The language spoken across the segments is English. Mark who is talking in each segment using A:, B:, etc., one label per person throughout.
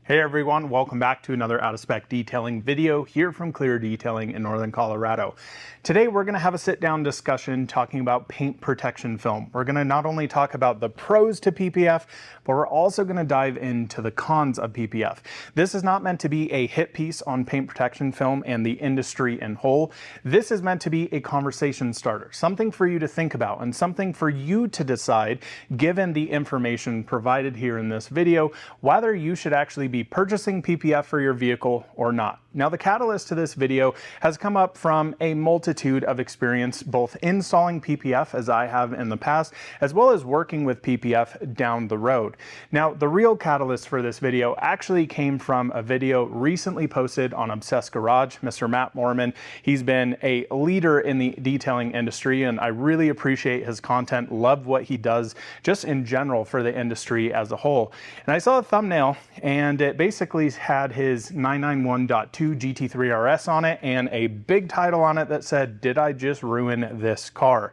A: Hey everyone, welcome back to another out of spec detailing video here from Clear Detailing in Northern Colorado. Today we're going to have a sit down discussion talking about paint protection film. We're going to not only talk about the pros to PPF, but we're also going to dive into the cons of PPF. This is not meant to be a hit piece on paint protection film and the industry in whole. This is meant to be a conversation starter, something for you to think about and something for you to decide, given the information provided here in this video, whether you should actually be purchasing PPF for your vehicle or not. Now, the catalyst to this video has come up from a multitude of experience, both installing PPF as I have in the past, as well as working with PPF down the road. Now, the real catalyst for this video actually came from a video recently posted on Obsessed Garage. Mr. Matt Mormon, he's been a leader in the detailing industry, and I really appreciate his content, love what he does just in general for the industry as a whole. And I saw a thumbnail, and it basically had his 991.2 GT3 RS on it and a big title on it that said, "Did I just ruin this car?"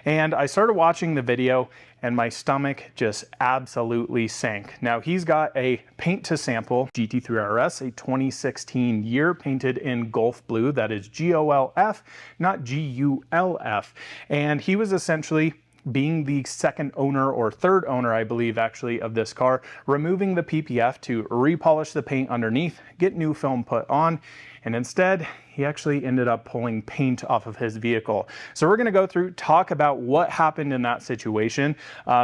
A: And I started watching the video and my stomach just absolutely sank. Now, he's got a paint to sample GT3 RS, a 2016 year, painted in Gulf Blue. That is GOLF, not GULF. And he was essentially being the second owner or third owner, I believe actually, of this car, removing the PPF to repolish the paint underneath, get new film put on, and instead he actually ended up pulling paint off of his vehicle. So we're going to go through, talk about what happened in that situation,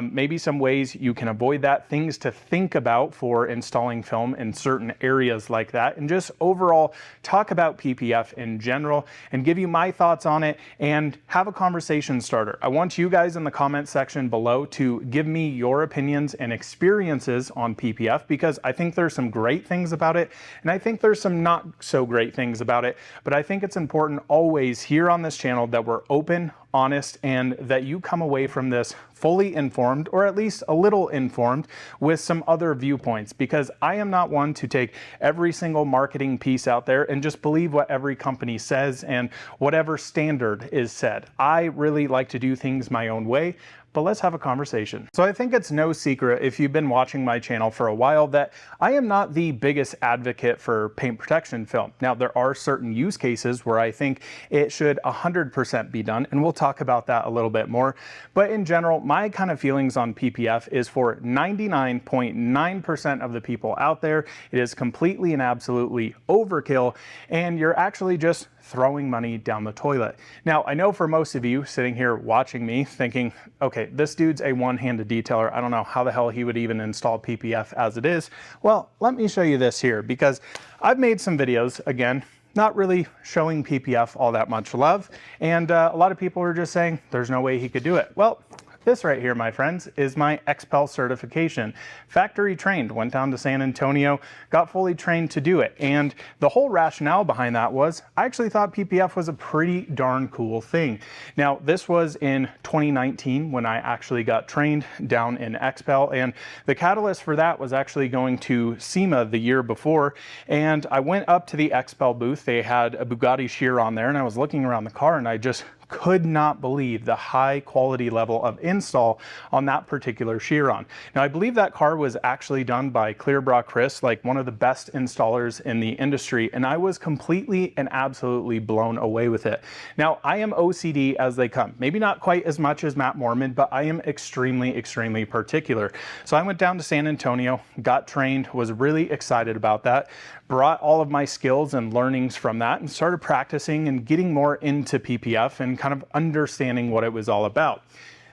A: maybe some ways you can avoid that, things to think about for installing film in certain areas like that, and just overall talk about PPF in general and give you my thoughts on it and have a conversation starter. I want you guys in the comment section below to give me your opinions and experiences on PPF, because I think there's some great things about it and I think there's some not so great things about it. But I think it's important always here on this channel that we're open, honest, and that you come away from this fully informed, or at least a little informed, with some other viewpoints, because I am not one to take every single marketing piece out there and just believe what every company says and whatever standard is said. I really like to do things my own way. But let's have a conversation. So I think it's no secret, if you've been watching my channel for a while, that I am not the biggest advocate for paint protection film. Now, there are certain use cases where I think it should 100% be done, and we'll talk about that a little bit more. But in general, my kind of feelings on PPF is for 99.9% of the people out there, it is completely and absolutely overkill, and you're actually just throwing money down the toilet. Now, I know for most of you sitting here watching me thinking, okay, this dude's a one-handed detailer. I don't know how the hell he would even install PPF as it is. Well, let me show you this here, because I've made some videos, again, not really showing PPF all that much love, and a lot of people are just saying there's no way he could do it. Well, this right here, my friends, is my XPEL certification. Factory trained, went down to San Antonio, got fully trained to do it. And the whole rationale behind that was I actually thought PPF was a pretty darn cool thing. Now, this was in 2019 when I actually got trained down in XPEL, and the catalyst for that was actually going to SEMA the year before. And I went up to the XPEL booth. They had a Bugatti Chiron there, and I was looking around the car and I just could not believe the high quality level of install on that particular Chiron. Now, I believe that car was actually done by Clearbra Chris, like one of the best installers in the industry, and I was completely and absolutely blown away with it. Now, I am OCD as they come. Maybe not quite as much as Matt Mormon, but I am extremely, extremely particular. So I went down to San Antonio, got trained, was really excited about that, brought all of my skills and learnings from that and started practicing and getting more into PPF and kind of understanding what it was all about.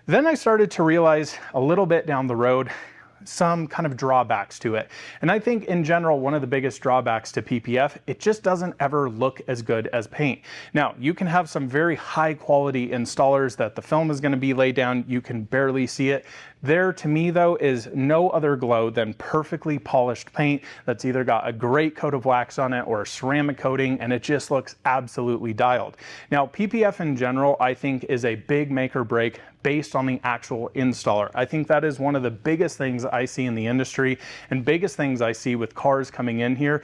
A: Then I started to realize a little bit down the road some kind of drawbacks to it. And I think in general, one of the biggest drawbacks to PPF, it just doesn't ever look as good as paint. Now, you can have some very high quality installers that the film is going to be laid down, you can barely see it. There, to me though, is no other glow than perfectly polished paint that's either got a great coat of wax on it or a ceramic coating, and it just looks absolutely dialed. Now, PPF in general, I think, is a big make or break based on the actual installer. I think that is one of the biggest things I see in the industry and biggest things I see with cars coming in here.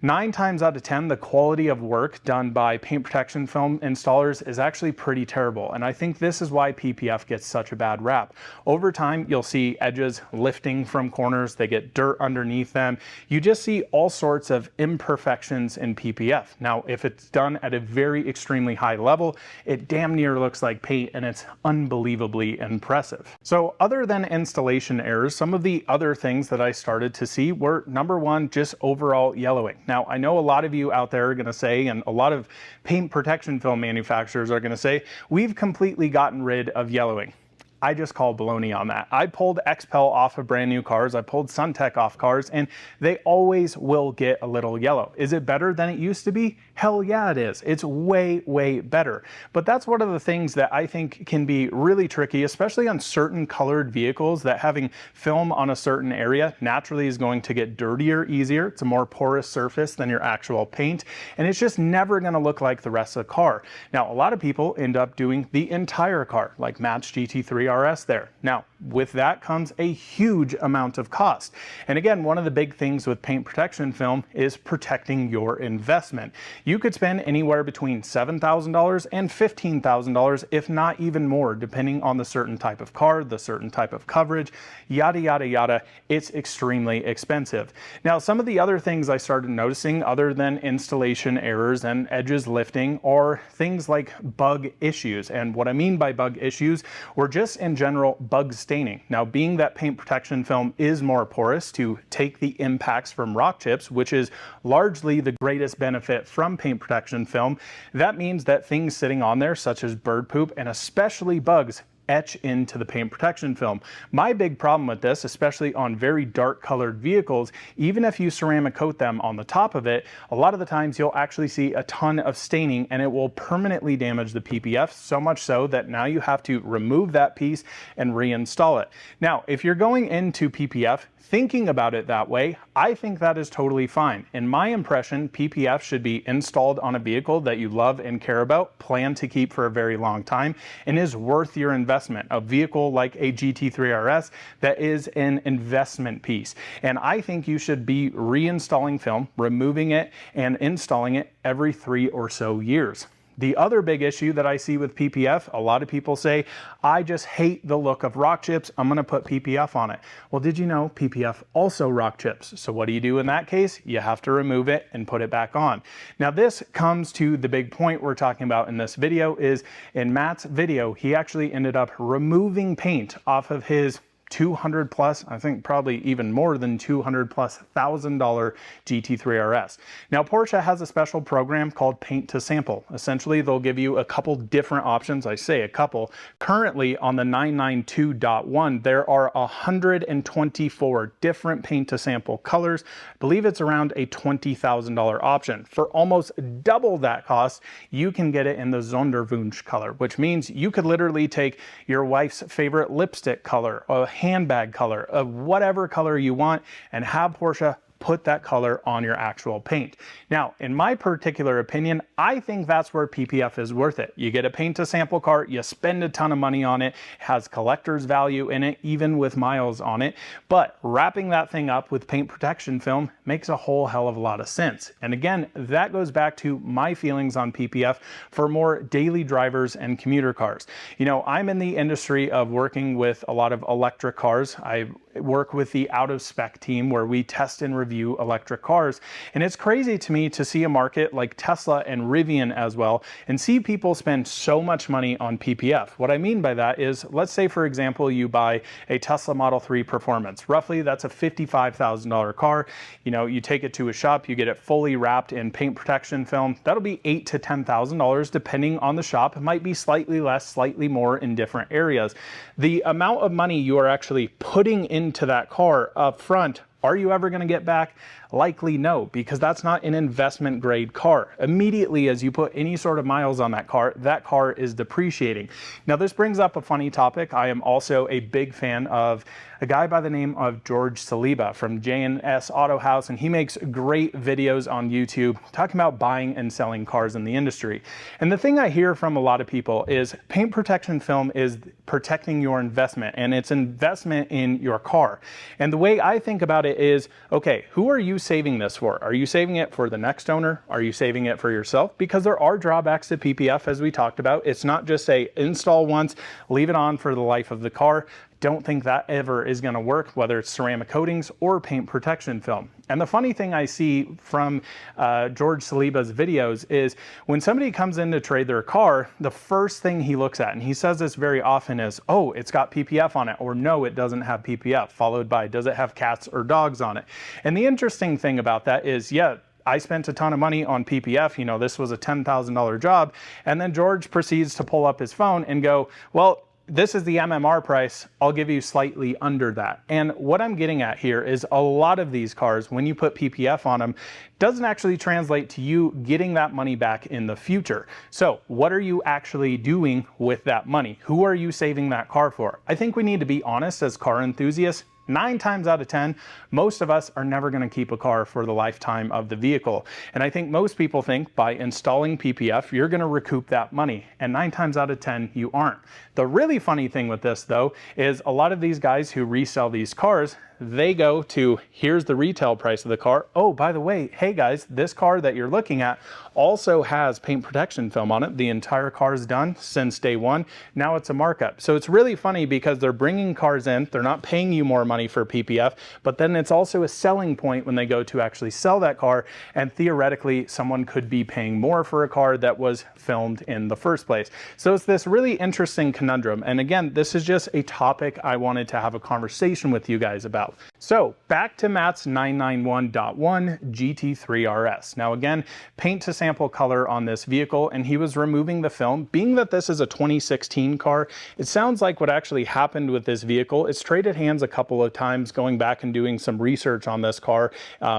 A: 9 times out of 10, the quality of work done by paint protection film installers is actually pretty terrible. And I think this is why PPF gets such a bad rap. Over time, you'll see edges lifting from corners, they get dirt underneath them. You just see all sorts of imperfections in PPF. Now, if it's done at a very extremely high level, it damn near looks like paint, and it's unbelievably impressive. So other than installation errors, some of the other things that I started to see were, number one, just overall yellowing. Now, I know a lot of you out there are going to say, and a lot of paint protection film manufacturers are going to say, we've completely gotten rid of yellowing. I just call baloney on that. I pulled XPEL off of brand new cars, I pulled SunTech off cars, and they always will get a little yellow. Is it better than it used to be? Hell yeah, it is. It's way, way better. But that's one of the things that I think can be really tricky, especially on certain colored vehicles, that having film on a certain area naturally is going to get dirtier easier. It's a more porous surface than your actual paint, and it's just never going to look like the rest of the car. Now, a lot of people end up doing the entire car, like Matt's GT3 RS there. Now, with that comes a huge amount of cost. And again, one of the big things with paint protection film is protecting your investment. You could spend anywhere between $7,000 and $15,000, if not even more, depending on the certain type of car, the certain type of coverage, yada, yada, yada. It's extremely expensive. Now, some of the other things I started noticing, other than installation errors and edges lifting, are things like bug issues. And what I mean by bug issues were just in general bug staining. Now, being that paint protection film is more porous to take the impacts from rock chips, which is largely the greatest benefit from paint protection film, that means that things sitting on there, such as bird poop and especially bugs, etch into the paint protection film. My big problem with this, especially on very dark colored vehicles, even if you ceramic coat them on the top of it, a lot of the times you'll actually see a ton of staining, and it will permanently damage the PPF, so much so that now you have to remove that piece and reinstall it. Now, if you're going into PPF thinking about it that way, I think that is totally fine. In my impression, PPF should be installed on a vehicle that you love and care about, plan to keep for a very long time, and is worth your investment. A vehicle like a GT3 RS, that is an investment piece. And I think you should be reinstalling film, removing it, and installing it every 3 or so years. The other big issue that I see with PPF, a lot of people say, I just hate the look of rock chips, I'm gonna put PPF on it. Well, did you know PPF also rock chips? So what do you do in that case? You have to remove it and put it back on. Now, this comes to the big point we're talking about in this video. Is in Matt's video, he actually ended up removing paint off of his 200 plus, I think probably even more than $200 plus thousand GT3 RS. Now, Porsche has a special program called Paint to Sample. Essentially, they'll give you a couple different options. I say a couple. Currently on the 992.1, there are 124 different paint to sample colors. I believe it's around a $20,000 option. For almost double that cost, you can get it in the Sonderwunsch color, which means you could literally take your wife's favorite lipstick color, a handbag color, of whatever color you want, and have Porsche put that color on your actual paint. Now, in my particular opinion, I think that's where PPF is worth it. You get a paint to sample car, you spend a ton of money on it, has collector's value in it, even with miles on it, but wrapping that thing up with paint protection film makes a whole hell of a lot of sense. And again, that goes back to my feelings on PPF for more daily drivers and commuter cars. You know, I'm in the industry of working with a lot of electric cars. I work with the out of spec team where we test and review electric cars. And it's crazy to me to see a market like Tesla and Rivian as well, and see people spend so much money on PPF. What I mean by that is, let's say for example, you buy a Tesla Model 3 Performance. Roughly that's a $55,000 car. You know, you take it to a shop, you get it fully wrapped in paint protection film. That'll be $8,000 to $10,000 depending on the shop. It might be slightly less, slightly more in different areas. The amount of money you are actually putting into that car up front, are you ever going to get back? Likely no, because that's not an investment grade car. Immediately as you put any sort of miles on that car is depreciating. Now, this brings up a funny topic. I am also a big fan of a guy by the name of George Saliba from J&S Auto House, and he makes great videos on YouTube talking about buying and selling cars in the industry. And the thing I hear from a lot of people is paint protection film is protecting your investment, and it's investment in your car. And the way I think about it is, okay, who are you saving this for? Are you saving it for the next owner? Are you saving it for yourself? Because there are drawbacks to PPF, as we talked about. It's not just say install once, leave it on for the life of the car. Don't think that ever is going to work, whether it's ceramic coatings or paint protection film. And the funny thing I see from George Saliba's videos is when somebody comes in to trade their car, the first thing he looks at, and he says this very often, is, oh, it's got PPF on it, or no, it doesn't have PPF, followed by, does it have cats or dogs on it? And the interesting thing about that is, yeah, I spent a ton of money on PPF, you know, this was a $10,000 job, and then George proceeds to pull up his phone and go, well, this is the MMR price, I'll give you slightly under that. And what I'm getting at here is a lot of these cars, when you put PPF on them, doesn't actually translate to you getting that money back in the future. So what are you actually doing with that money? Who are you saving that car for? I think we need to be honest as car enthusiasts. 9 times out of 10, most of us are never going to keep a car for the lifetime of the vehicle. And I think most people think by installing PPF, you're going to recoup that money. And 9 times out of 10, you aren't. The really funny thing with this, though, is a lot of these guys who resell these cars, they go to, here's the retail price of the car. Oh, by the way, hey guys, this car that you're looking at also has paint protection film on it. The entire car is done since day one. Now it's a markup. So it's really funny because they're bringing cars in, they're not paying you more money for PPF, but then it's also a selling point when they go to actually sell that car, and theoretically someone could be paying more for a car that was filmed in the first place. So it's this really interesting conundrum. And again, this is just a topic I wanted to have a conversation with you guys about. So back to Matt's 991.1 GT3 RS. Now again, paint to sample color on this vehicle, and he was removing the film. Being that this is a 2016 car, it sounds like what actually happened with this vehicle, it's traded hands a couple of times, going back and doing some research on this car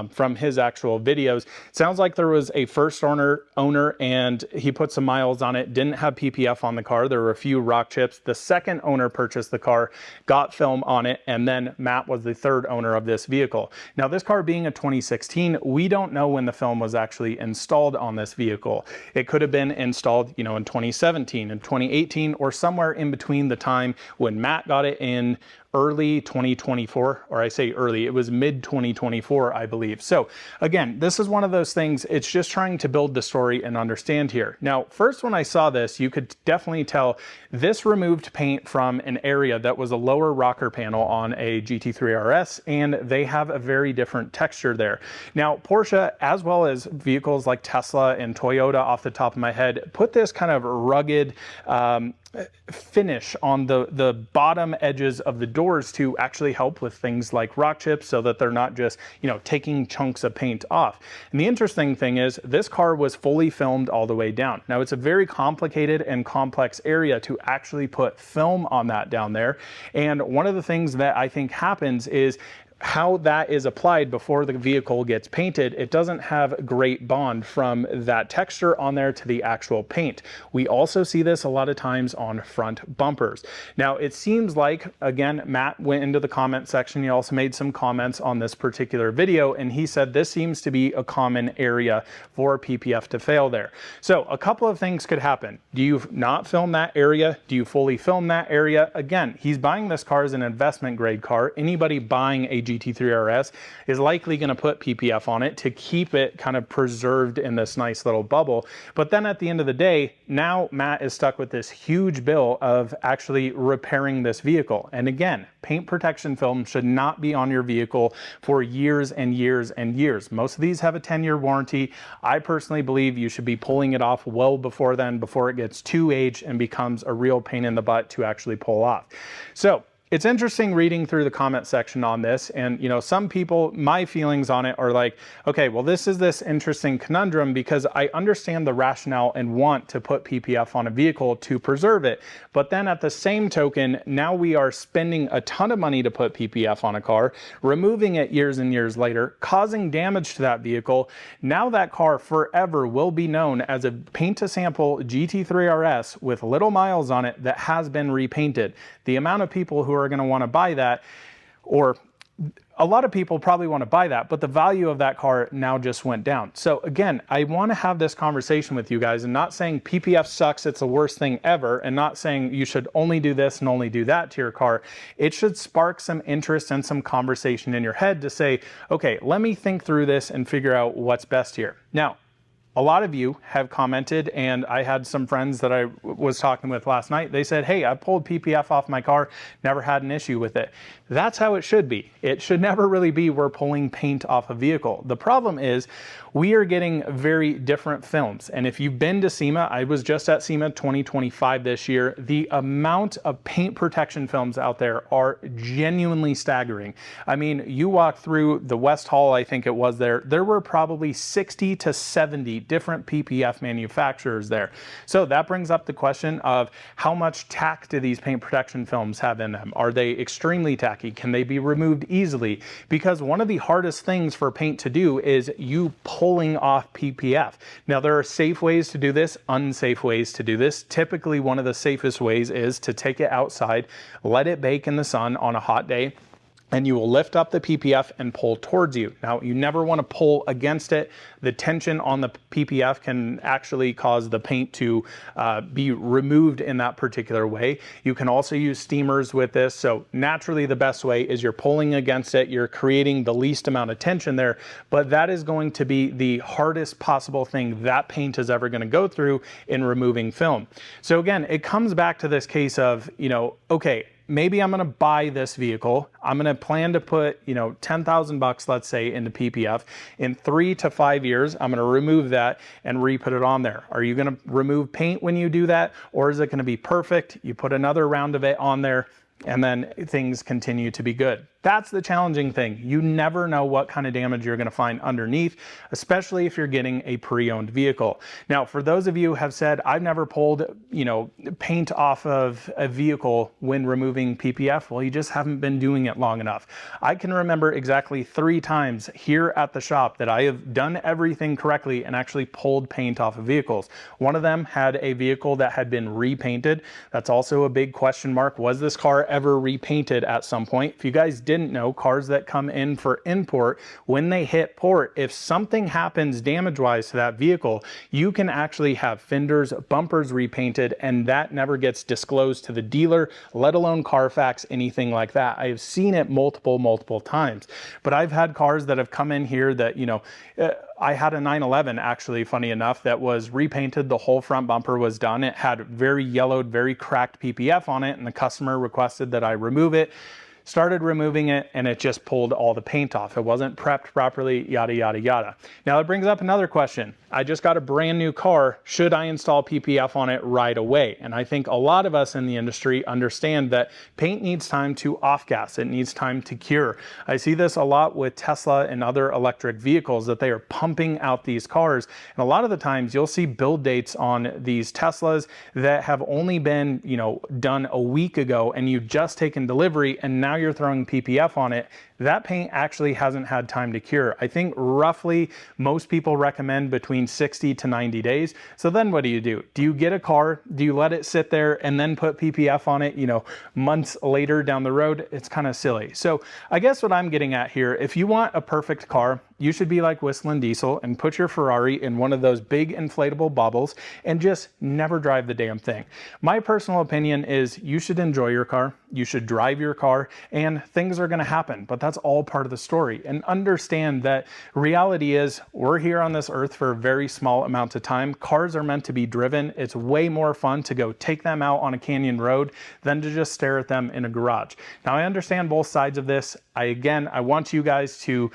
A: from his actual videos. It sounds like there was a first owner and he put some miles on it, didn't have PPF on the car. There were a few rock chips. The second owner purchased the car, got film on it, and then Matt was the third owner of this vehicle. Now this car being a 2016, we don't know when the film was actually installed on this vehicle. It could have been installed, you know, in 2017 and 2018, or somewhere in between the time when Matt got it in early 2024, or I say early, it was mid 2024, I believe. So again, this is one of those things, it's just trying to build the story and understand here. Now, first, when I saw this, you could definitely tell this removed paint from an area that was a lower rocker panel on a GT3 RS, and they have a very different texture there. Now, Porsche, as well as vehicles like Tesla and Toyota off the top of my head, put this kind of rugged, finish on the bottom edges of the doors to actually help with things like rock chips, so that they're not just, you know, taking chunks of paint off. And the interesting thing is this car was fully filmed all the way down. Now it's a very complicated and complex area to actually put film on that down there. And one of the things that I think happens is how that is applied before the vehicle gets painted. It doesn't have great bond from that texture on there to the actual paint. We also see this a lot of times on front bumpers. Now it seems like, again, Matt went into the comment section. He also made some comments on this particular video, and he said this seems to be a common area for PPF to fail there. So a couple of things could happen. Do you not film that area? Do you fully film that area? Again, he's buying this car as an investment grade car. Anybody buying a GT3 RS is likely going to put PPF on it to keep it kind of preserved in this nice little bubble. But then at the end of the day, now Matt is stuck with this huge bill of actually repairing this vehicle. And again, paint protection film should not be on your vehicle for years and years and years. Most of these have a 10-year warranty. I personally believe you should be pulling it off well before then, before it gets too aged and becomes a real pain in the butt to actually pull off. So it's interesting reading through the comment section on this, and you know, some people, my feelings on it are like, okay, well, this is this interesting conundrum because I understand the rationale and want to put PPF on a vehicle to preserve it, but then at the same token, now we are spending a ton of money to put PPF on a car, removing it years and years later, causing damage to that vehicle. Now that car forever will be known as a paint to sample GT3 RS with little miles on it that has been repainted. The amount of people who are going to want to buy that, or a lot of people probably want to buy that, but the value of that car now just went down. So again, I want to have this conversation with you guys, and not saying PPF sucks, it's the worst thing ever, and not saying you should only do this and only do that to your car. It should spark some interest and some conversation in your head to say, okay, let me think through this and figure out what's best here. Now, a lot of you have commented, and I had some friends that I was talking with last night. They said, hey, I pulled PPF off my car, never had an issue with it. That's how it should be. It should never really be we're pulling paint off a vehicle. The problem is we are getting very different films. And if you've been to SEMA, I was just at SEMA 2025 this year, the amount of paint protection films out there are genuinely staggering. I mean, you walk through the West Hall, I think it was there were probably 60 to 70 different PPF manufacturers there. So that brings up the question of how much tack do these paint protection films have in them? Are they extremely tacky? Can they be removed easily? Because one of the hardest things for paint to do is you pulling off PPF. Now, there are safe ways to do this, unsafe ways to do this. Typically, one of the safest ways is to take it outside, let it bake in the sun on a hot day, and you will lift up the PPF and pull towards you. Now, you never want to pull against it. The tension on the PPF can actually cause the paint to be removed in that particular way. You can also use steamers with this. So naturally, the best way is you're pulling against it. You're creating the least amount of tension there, but that is going to be the hardest possible thing that paint is ever going to go through in removing film. So again, it comes back to this case of, okay, maybe I'm going to buy this vehicle. I'm going to plan to put, $10,000, let's say, into PPF. In 3 to 5 years, I'm going to remove that and re-put it on there. Are you going to remove paint when you do that? Or is it going to be perfect? You put another round of it on there, and then things continue to be good. That's the challenging thing. You never know what kind of damage you're going to find underneath, especially if you're getting a pre-owned vehicle. Now, for those of you who have said, I've never pulled, paint off of a vehicle when removing PPF, well, you just haven't been doing it long enough. I can remember exactly 3 times here at the shop that I have done everything correctly and actually pulled paint off of vehicles. One of them had a vehicle that had been repainted. That's also a big question mark. Was this car ever repainted at some point? If you guys didn't know, cars that come in for import, when they hit port, if something happens damage-wise to that vehicle, you can actually have fenders, bumpers repainted, and that never gets disclosed to the dealer, let alone Carfax, anything like that. I have seen it multiple times. But I've had cars that have come in here that, I had a 911, actually, funny enough, that was repainted. The whole front bumper was done. It had very yellowed, very cracked PPF on it, and the customer requested that I remove it. Started removing it, and it just pulled all the paint off. It wasn't prepped properly, yada, yada, yada. Now, it brings up another question. I just got a brand new car. Should I install PPF on it right away? And I think a lot of us in the industry understand that paint needs time to off-gas. It needs time to cure. I see this a lot with Tesla and other electric vehicles, that they are pumping out these cars. And a lot of the times you'll see build dates on these Teslas that have only been, done a week ago, and you've just taken delivery, and now you're throwing PPF on it. That paint actually hasn't had time to cure. I think roughly most people recommend between 60 to 90 days. So then what do? Do you get a car? Do you let it sit there and then put PPF on it, months later down the road? It's kind of silly. So I guess what I'm getting at here, if you want a perfect car, you should be like Whistling Diesel and put your Ferrari in one of those big inflatable bubbles and just never drive the damn thing. My personal opinion is you should enjoy your car, you should drive your car, and things are going to happen, but that's all part of the story. And understand that reality is we're here on this earth for a very small amount of time. Cars are meant to be driven. It's way more fun to go take them out on a canyon road than to just stare at them in a garage. Now, I understand both sides of this. I want you guys to,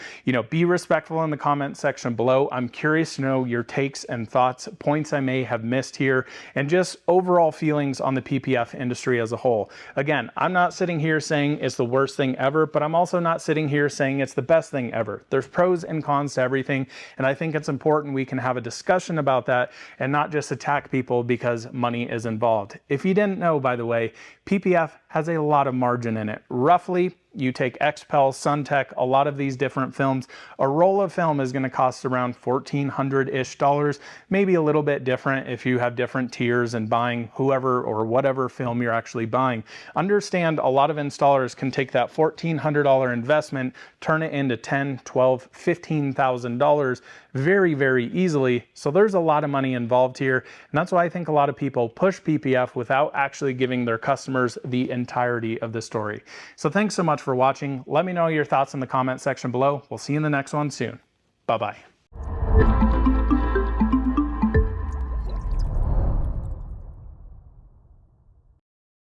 A: be respectful in the comment section below. I'm curious to know your takes and thoughts, points I may have missed here, and just overall feelings on the PPF industry as a whole. Again, I'm not sitting here saying it's the worst thing ever, but I'm also not sitting here saying it's the best thing ever. There's pros and cons to everything, and I think it's important we can have a discussion about that and not just attack people because money is involved. If you didn't know, by the way, PPF has a lot of margin in it. Roughly, you take XPEL, Suntech, a lot of these different films, a roll of film is going to cost around $1,400-ish, maybe a little bit different if you have different tiers and buying whoever or whatever film you're actually buying. Understand a lot of installers can take that $1,400 investment, turn it into $10,000, $12,000, $15,000 very, very easily. So there's a lot of money involved here. And that's why I think a lot of people push PPF without actually giving their customers the entirety of the story. So thanks so much for watching. Let me know your thoughts in the comment section below. We'll see you in the next one soon. Bye-bye.